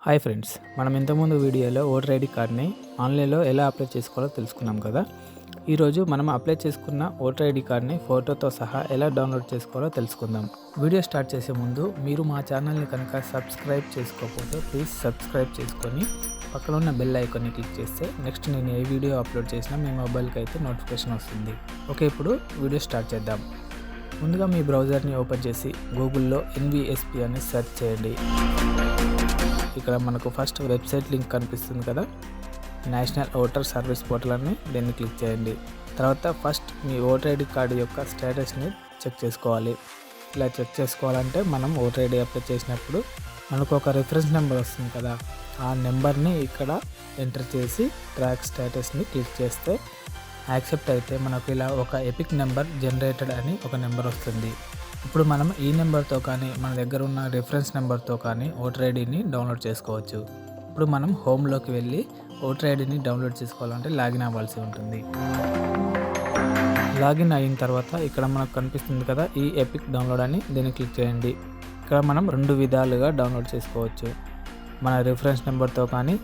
Hi friends, మనం ఇంతకుముందు వీడియోలో ఓటర్ ఐడి కార్డ్ని ఆన్లైన్లో ఎలా అప్లై చేసుకోవాలో తెలుసుకున్నాం కదా. ఈరోజు మనం అప్లై చేసుకున్న ఓటర్ ఐడి కార్డ్ని ఫోటోతో సహా ఎలా డౌన్లోడ్ చేసుకోవాలో తెలుసుకుందాం. వీడియో స్టార్ట్ చేసే ముందు మీరు మా ఛానల్ని కనుక సబ్స్క్రైబ్ చేసుకోకపోతే ప్లీజ్ సబ్స్క్రైబ్ చేసుకొని పక్కన ఉన్న బెల్ ఐకాన్ని క్లిక్ చేస్తే నెక్స్ట్ నేను ఏ వీడియో అప్లోడ్ చేసినా మీ మొబైల్కి అయితే నోటిఫికేషన్ వస్తుంది. ఓకే, ఇప్పుడు వీడియో స్టార్ట్ చేద్దాం. ముందుగా మీ బ్రౌజర్ని ఓపెన్ చేసి గూగుల్లో ఎన్విఎస్పి అని సెర్చ్ చేయండి. ఇక్కడ మనకు ఫస్ట్ వెబ్సైట్ లింక్ కనిపిస్తుంది కదా, నేషనల్ ఓటర్ సర్వీస్ పోర్టల్ అని దీన్ని క్లిక్ చేయండి. తర్వాత ఫస్ట్ మీ ఓటర్ ఐడి కార్డు యొక్క స్టేటస్ని చెక్ చేసుకోవాలి. ఇలా చెక్ చేసుకోవాలంటే మనం ఓటర్ ఐడి అప్లై చేసినప్పుడు మనకు ఒక రిఫరెన్స్ నెంబర్ వస్తుంది కదా, ఆ నెంబర్ని ఇక్కడ ఎంటర్ చేసి ట్రాక్ స్టేటస్ని క్లిక్ చేస్తే యాక్సెప్ట్ అయితే మనకు ఇలా ఒక ఎపిక్ నెంబర్ జనరేటెడ్ అని ఒక నెంబర్ వస్తుంది. ఇప్పుడు మనం ఈ నెంబర్తో కానీ మన దగ్గర ఉన్న రిఫరెన్స్ నెంబర్తో కానీ ఓటర్ ఐడిని డౌన్లోడ్ చేసుకోవచ్చు. ఇప్పుడు మనం హోమ్లోకి వెళ్ళి ఓటర్ ఐడిని డౌన్లోడ్ చేసుకోవాలంటే లాగిన్ అవ్వాల్సి ఉంటుంది. లాగిన్ అయిన తర్వాత ఇక్కడ మనకు కనిపిస్తుంది కదా ఈ ఎపిక్ డౌన్లోడ్ అని, దీన్ని క్లిక్ చేయండి. ఇక్కడ మనం రెండు విధాలుగా డౌన్లోడ్ చేసుకోవచ్చు. మన రిఫరెన్స్ నెంబర్తో కానీ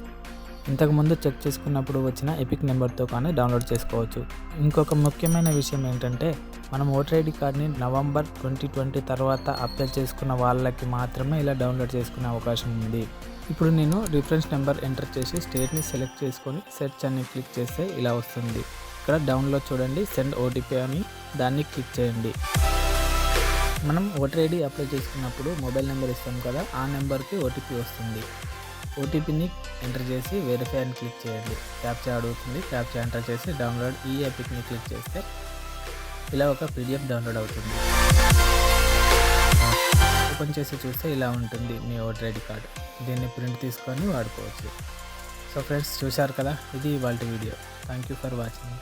ఇంతకుముందు చెక్ చేసుకున్నప్పుడు వచ్చిన ఎపిక్ నెంబర్తో కానీ డౌన్లోడ్ చేసుకోవచ్చు. ఇంకొక ముఖ్యమైన విషయం ఏంటంటే మనం ఓటర్ ఐడి కార్డ్ని నవంబర్ 2020 తర్వాత అప్లై చేసుకున్న వాళ్ళకి మాత్రమే ఇలా డౌన్లోడ్ చేసుకునే అవకాశం ఉంది. ఇప్పుడు నేను రిఫరెన్స్ నెంబర్ ఎంటర్ చేసి స్టేట్ని సెలెక్ట్ చేసుకొని సెర్చ్ అని క్లిక్ చేస్తే ఇలా వస్తుంది. ఇక్కడ డౌన్లో చూడండి, సెండ్ ఓటీపీ అని, దాన్ని క్లిక్ చేయండి. మనం ఓటర్ ఐడి అప్లై చేసుకున్నప్పుడు మొబైల్ నెంబర్ ఇస్తాం కదా, ఆ నెంబర్కి ఓటీపీ వస్తుంది. ఓటీపీని ఎంటర్ చేసి వెరిఫై అని క్లిక్ చేయండి. క్యాప్చా అడుగుతుంది, క్యాప్చా ఎంటర్ చేసి డౌన్లోడ్ ఈ ఎపిక్ని క్లిక్ చేస్తే ఇలా ఒక పీడిఎఫ్ డౌన్లోడ్ అవుతుంది. ఓపెన్ చేసి చూస్తే ఇలా ఉంటుంది మీ ఓటర్ ఐడి కార్డు. దీన్ని ప్రింట్ తీసుకొని వాడుకోవచ్చు. సో ఫ్రెండ్స్, చూశారు కదా, ఇది ఇవాల్టి video. Thank you for watching.